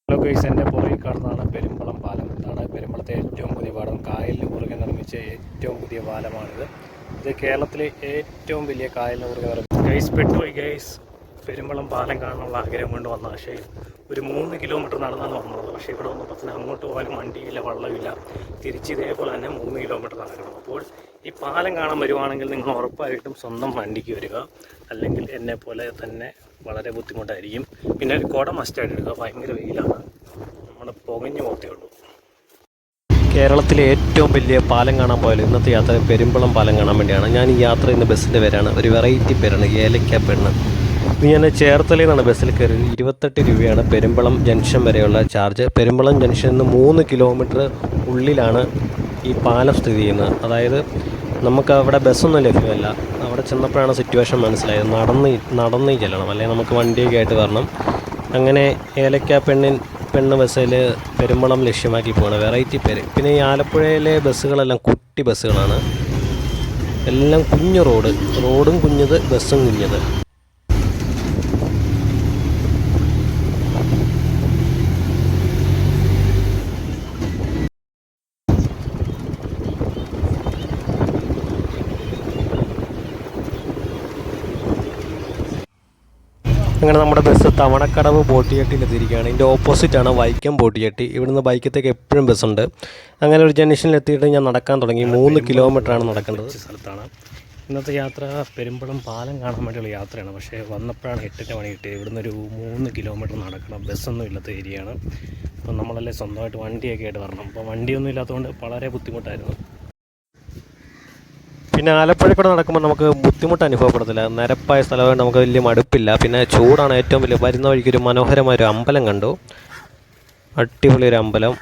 Hello guys, എൻ്റെ പുറകിൽ കാണുന്നതാണ് പെരുമ്പളം പാലം. ഇതാണ് പെരുമ്പളത്തെ ഏറ്റവും പുതിയ പാലം. കായലിന് കുറുകെ നിർമ്മിച്ച ഏറ്റവും പുതിയ പാലമാണിത്. ഇത് കേരളത്തിലെ ഏറ്റവും വലിയ കായലിന് കുറുകെ നിർമ്മിച്ച ഗൈസ് പെരുമ്പളം പാലം കാണാനുള്ള ആഗ്രഹം കൊണ്ട് വന്ന. പക്ഷേ ഒരു 3 കിലോമീറ്റർ നടന്നാണ് വന്നത്. പക്ഷേ ഇവിടെ വന്നപ്പോൾ തന്നെ അങ്ങോട്ട് പോകാനും വണ്ടിയില്ല, വള്ളമില്ല. തിരിച്ച് ഇതേപോലെ തന്നെ 3 കിലോമീറ്റർ നടക്കണം. അപ്പോൾ ഈ പാലം കാണാൻ വരുവാണെങ്കിൽ നിങ്ങൾ ഉറപ്പായിട്ടും സ്വന്തം വണ്ടിക്ക് വരിക, അല്ലെങ്കിൽ എന്നെ പോലെ തന്നെ വളരെ ബുദ്ധിമുട്ടായിരിക്കും. പിന്നെ ഒരു കുട മസ്റ്റായിട്ട് എടുക്കുക, ഭയങ്കര വെയിലാണ്, നമ്മുടെ പുകഞ്ഞു പോകത്തേ ഉള്ളൂ. കേരളത്തിലെ ഏറ്റവും വലിയ പാലം കാണാൻ പോയാലും ഇന്നത്തെ യാത്ര പെരുമ്പളം പാലം കാണാൻ വേണ്ടിയാണ്. ഞാൻ ഈ യാത്ര ചെയ്യുന്ന ബസ്സിൻ്റെ പേരാണ്, ഒരു വെറൈറ്റി പേരാണ്, ഏലക്ക പെണ്ണ്. ഇത് ഞാൻ ചേർത്തലയിൽ നിന്നാണ് ബസ്സിൽ കയറി. 28 രൂപയാണ് പെരുമ്പളം ജംഗ്ഷൻ വരെയുള്ള ചാർജ്. പെരുമ്പളം ജംഗ്ഷനിൽ നിന്ന് 3 കിലോമീറ്റർ ഉള്ളിലാണ് ഈ പാലം സ്ഥിതി ചെയ്യുന്നത്. അതായത് നമുക്ക് അവിടെ ബസ്സൊന്നും ലഭ്യമല്ല. അവിടെ ചെന്നപ്പോഴാണ് സിറ്റുവേഷൻ മനസ്സിലായത്. നടന്ന് ചെല്ലണം, അല്ലെങ്കിൽ നമുക്ക് വണ്ടിയൊക്കെ ആയിട്ട് വരണം. അങ്ങനെ ഏലക്ക പെണ്ണ് ബസ്സിൽ പെരുമ്പളം ലക്ഷ്യമാക്കി പോകണം. വെറൈറ്റി പേര്. പിന്നെ ഈ ആലപ്പുഴയിലെ ബസ്സുകളെല്ലാം കുട്ടി ബസ്സുകളാണ്. എല്ലാം കുഞ്ഞു റോഡും കുഞ്ഞത്, ബസ്സും കുഞ്ഞത്. അങ്ങനെ നമ്മുടെ ബസ് തവണക്കടവ് ബോട്ടിയെട്ടിയിൽ എത്തിയിരിക്കുകയാണ്. ഇതിൻ്റെ ഓപ്പോസിറ്റാണ് വൈക്കം ബോട്ടിയെട്ടി. ഇവിടുന്ന് ബൈക്കത്തേക്ക് എപ്പോഴും ബസ്സുണ്ട്. അങ്ങനെ ഒരു ജംഗ്ഷനിൽ എത്തിയിട്ട് ഞാൻ നടക്കാൻ തുടങ്ങി. 3 കിലോമീറ്ററാണ് നടക്കേണ്ടത്. സ്ഥലത്താണ് ഇന്നത്തെ യാത്ര. പെരുമ്പളം പാലം കാണാൻ വേണ്ടിയുള്ള യാത്രയാണ്. പക്ഷേ വന്നപ്പോഴാണ് 8 മണി കിട്ടിയത്. ഇവിടുന്ന് ഒരു 3 കിലോമീറ്റർ നടക്കണം. ബസ്സൊന്നും ഇല്ലാത്ത ഏരിയയാണ്. അപ്പം നമ്മളല്ലേ സ്വന്തമായിട്ട് വണ്ടിയൊക്കെ ആയിട്ട് വരണം. അപ്പോൾ വണ്ടിയൊന്നും ഇല്ലാത്തതുകൊണ്ട് വളരെ ബുദ്ധിമുട്ടായിരുന്നു. പിന്നെ ആലപ്പുഴ കൂടെ നടക്കുമ്പോൾ നമുക്ക് ബുദ്ധിമുട്ട് അനുഭവപ്പെടത്തില്ല. നിരപ്പായ സ്ഥലമായിട്ട് നമുക്ക് വലിയ മടുപ്പില്ല. പിന്നെ ചൂടാണ് ഏറ്റവും വലിയ. വരുന്ന വഴിക്കൊരു മനോഹരമായൊരു അമ്പലം കണ്ടു. അടിപൊളി ഒരു അമ്പലം.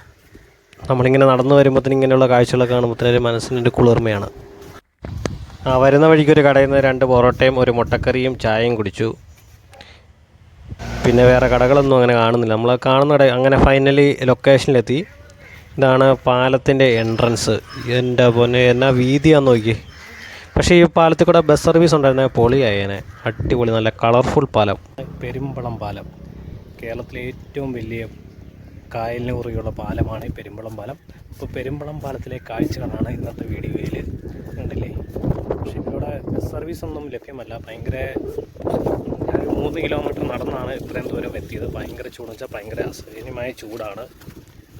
നമ്മളിങ്ങനെ നടന്നു വരുമ്പോഴത്തേനും ഇങ്ങനെയുള്ള കാഴ്ചകളൊക്കെ കാണുമ്പോഴത്തേനും മനസ്സിനൊരു കുളിർമയാണ്. വരുന്ന വഴിക്കൊരു കടയിൽ നിന്ന് 2 പൊറോട്ടയും ഒരു മുട്ടക്കറിയും ചായയും കുടിച്ചു. പിന്നെ വേറെ കടകളൊന്നും അങ്ങനെ കാണുന്നില്ല. നമ്മൾ കാണുന്ന കട. അങ്ങനെ ഫൈനലി ലൊക്കേഷനിലെത്തി. ഇതാണ് പാലത്തിൻ്റെ എൻട്രൻസ്. എൻ്റെ പൊന്നെ, എന്നാ വീതിയാന്ന് നോക്കി. പക്ഷേ ഈ പാലത്തിൽ കൂടെ ബസ് സർവീസ് ഉണ്ടായിരുന്ന പൊളിയായേനെ. അടിപൊളി, നല്ല കളർഫുൾ പാലം. പെരുമ്പളം പാലം കേരളത്തിലെ ഏറ്റവും വലിയ കായലിന് കുറുകെയുള്ള പാലമാണ് ഈ പെരുമ്പളം പാലം. അപ്പോൾ പെരുമ്പളം പാലത്തിലെ കാഴ്ചകളാണ് ഇന്നത്തെ വീഡിയോയിൽ കണ്ടില്ലേ. പക്ഷേ ഇവിടെ ബസ് സർവീസൊന്നും ലഭ്യമല്ല. ഭയങ്കര 3 കിലോമീറ്റർ നടന്നാണ് ഇത്രയും ദൂരം എത്തിയത്. ഭയങ്കര ചൂടെന്ന് വെച്ചാൽ ഭയങ്കര അസഹനീയമായ ചൂടാണ്.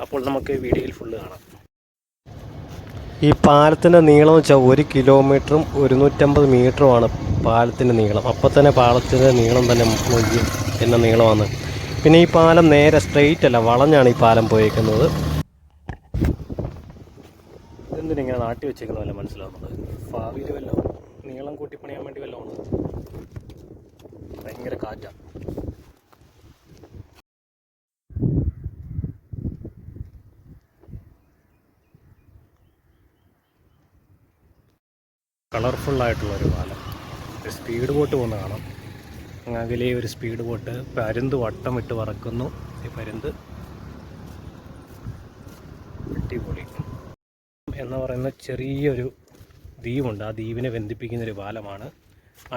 അപ്പോൾ നമുക്ക് വീഡിയോയിൽ ഫുള്ള് കാണാം. ഈ പാലത്തിൻ്റെ നീളം എന്ന് വെച്ചാൽ 1 കിലോമീറ്ററും 150 മീറ്ററുമാണ് പാലത്തിൻ്റെ നീളം. അപ്പോൾ തന്നെ പാലത്തിൻ്റെ നീളം തന്നെ നോക്കി എന്ന നീളമാണ്. പിന്നെ ഈ പാലം നേരെ സ്ട്രെയിറ്റ് അല്ല, വളഞ്ഞാണ് ഈ പാലം പോയേക്കുന്നത്. ഇതെന്തിനിങ്ങനെ നാട്ടി വെച്ചേക്കുന്നതല്ല മനസ്സിലാവുന്നത്. ഭാവിയിൽ വല്ലതും നീളം കൂട്ടി പണിയാൻ വേണ്ടി വല്ലതും ആണ്. ഭയങ്കര കാറ്റാണ്. കളർഫുള്ളായിട്ടുള്ളൊരു പാലം. ഒരു സ്പീഡ് ബോട്ട് പോകുന്ന കാണാം. അകലെ ഒരു സ്പീഡ് ബോട്ട്. പരുന്ത് വട്ടം ഇട്ട് പറക്കുന്നു. ഈ പരുന്ത് അടിപൊളി എന്ന് പറയുന്ന ചെറിയൊരു ദ്വീപുണ്ട്. ആ ദ്വീപിനെ ബന്ധിപ്പിക്കുന്നൊരു പാലമാണ്.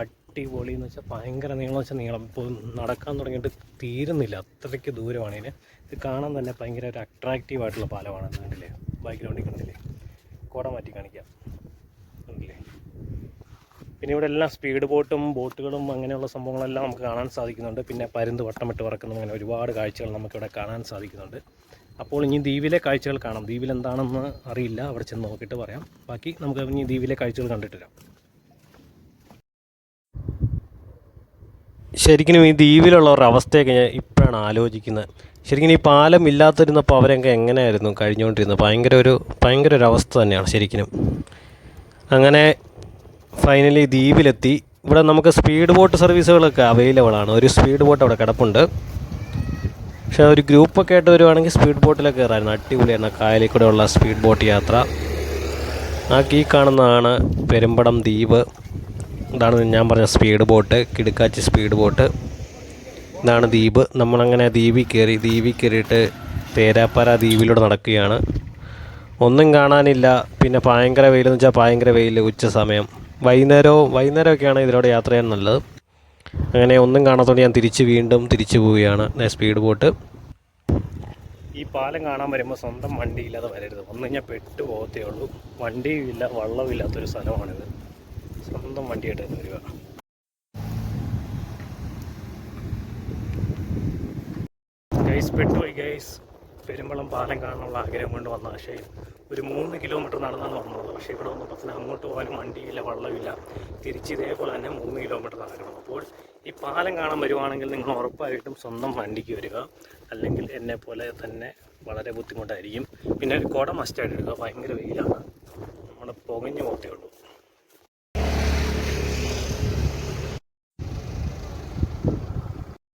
അടിപൊളി എന്ന് വെച്ചാൽ ഭയങ്കര നീളം വെച്ചാൽ നീളം. ഇപ്പോൾ നടക്കാൻ തുടങ്ങിയിട്ട് തീരുന്നില്ല, അത്രയ്ക്ക് ദൂരമാണ് ഇതിന്. ഇത് കാണാൻ തന്നെ ഭയങ്കര ഒരു അട്രാക്റ്റീവായിട്ടുള്ള പാലമാണ്. കണ്ടില്ലേ, ബാക്ക്ഗ്രൗണ്ടിൽ കണ്ടില്ലേ, കോട മാറ്റി കാണിക്കാം, കണ്ടില്ലേ. പിന്നെ ഇവിടെ എല്ലാം സ്പീഡ് ബോട്ടുകളും അങ്ങനെയുള്ള സംഭവങ്ങളെല്ലാം നമുക്ക് കാണാൻ സാധിക്കുന്നുണ്ട്. പിന്നെ പരുന്ത് വട്ടമിട്ട് പറക്കുന്ന അങ്ങനെ ഒരുപാട് കാഴ്ചകൾ നമുക്കിവിടെ കാണാൻ സാധിക്കുന്നുണ്ട്. അപ്പോൾ ഇനി ദ്വീപിലെ കാഴ്ചകൾ കാണാം. ദ്വീപിൽ എന്താണെന്ന് അറിയില്ല, അവിടെ ചെന്ന് നോക്കിയിട്ട് പറയാം. ബാക്കി നമുക്ക് ഇനി ദ്വീപിലെ കാഴ്ചകൾ കണ്ടിട്ട് വരാം. ശരിക്കും ഈ ദ്വീപിലുള്ളവരുടെ അവസ്ഥയൊക്കെ ഞാൻ ഇപ്പോഴാണ് ആലോചിക്കുന്നത്. ശരിക്കും ഈ പാലം ഇല്ലാതിരുന്നപ്പോൾ അവരൊക്കെ എങ്ങനെയായിരുന്നു കഴിഞ്ഞുകൊണ്ടിരുന്നത്? ഭയങ്കര ഒരു അവസ്ഥ തന്നെയാണ് ശരിക്കും. അങ്ങനെ ഫൈനലി ദ്വീപിലെത്തി. ഇവിടെ നമുക്ക് സ്പീഡ് ബോട്ട് സർവീസുകളൊക്കെ അവൈലബിൾ ആണ്. ഒരു സ്പീഡ് ബോട്ട് അവിടെ കിടപ്പുണ്ട്. പക്ഷേ ഒരു ഗ്രൂപ്പൊക്കെ ആയിട്ട് വരുവാണെങ്കിൽ സ്പീഡ് ബോട്ടിലൊക്കെ കയറായിരുന്നു. അടിപൊളിയാണ് കായലിൽ കൂടെ ഉള്ള സ്പീഡ് ബോട്ട് യാത്ര. ഈ കാണുന്നതാണ് പെരുമ്പളം ദ്വീപ്. ഇതാണ് ഞാൻ പറഞ്ഞ സ്പീഡ് ബോട്ട്, കിടുക്കാച്ചി സ്പീഡ് ബോട്ട്. ഇതാണ് ദ്വീപ്. നമ്മളങ്ങനെ ദ്വീപിൽ കയറിയിട്ട് തേരാപ്പാറ ദ്വീപിലൂടെ നടക്കുകയാണ്. ഒന്നും കാണാനില്ല. പിന്നെ ഭയങ്കര വെയിലെന്ന് വെച്ചാൽ ഭയങ്കര വെയിൽ. ഉച്ച സമയം, വൈകുന്നേരമൊക്കെയാണ് ഇതിലൂടെ യാത്ര ചെയ്യാൻ നല്ലത്. അങ്ങനെ ഒന്നും കാണാത്തതുകൊണ്ട് ഞാൻ വീണ്ടും തിരിച്ചു പോവുകയാണ്. സ്പീഡ് ബോട്ട് ഈ പാലം കാണാൻ വരുമ്പോൾ സ്വന്തം വണ്ടിയില്ലാതെ വരരുത്. വന്നു കഴിഞ്ഞാൽ പെട്ടു പോകത്തേ ഉള്ളൂ. വണ്ടിയും ഇല്ല വള്ളവും ഇല്ലാത്തൊരു സ്ഥലമാണിത്. സ്വന്തം വണ്ടിയായിട്ട് തന്നെ വരിക. ഗൈസ് പെട്ടുപോയി ഗൈസ്. പെരുമ്പളം പാലം കാണാനുള്ള ആഗ്രഹം കൊണ്ട് വന്ന പക്ഷേ ഒരു 3 കിലോമീറ്റർ നടന്നാണ് വന്നത്. പക്ഷേ ഇവിടെ വന്നപ്പോൾ അങ്ങോട്ട് പോകാനും വണ്ടിയില്ല വള്ളമില്ല. തിരിച്ച് ഇതേപോലെ തന്നെ 3 കിലോമീറ്റർ നടക്കണം. അപ്പോൾ ഈ പാലം കാണാൻ വരുവാണെങ്കിൽ നിങ്ങൾ ഉറപ്പായിട്ടും സ്വന്തം വണ്ടിക്ക് വരിക. അല്ലെങ്കിൽ എന്നെപ്പോലെ തന്നെ വളരെ ബുദ്ധിമുട്ടായിരിക്കും. പിന്നെ ഒരു കുട മസ്റ്റായിട്ട് എടുക്കുക. ഭയങ്കര വെയിലാണ്. നമ്മുടെ പുകഞ്ഞു പോകത്തേ ഉള്ളൂ.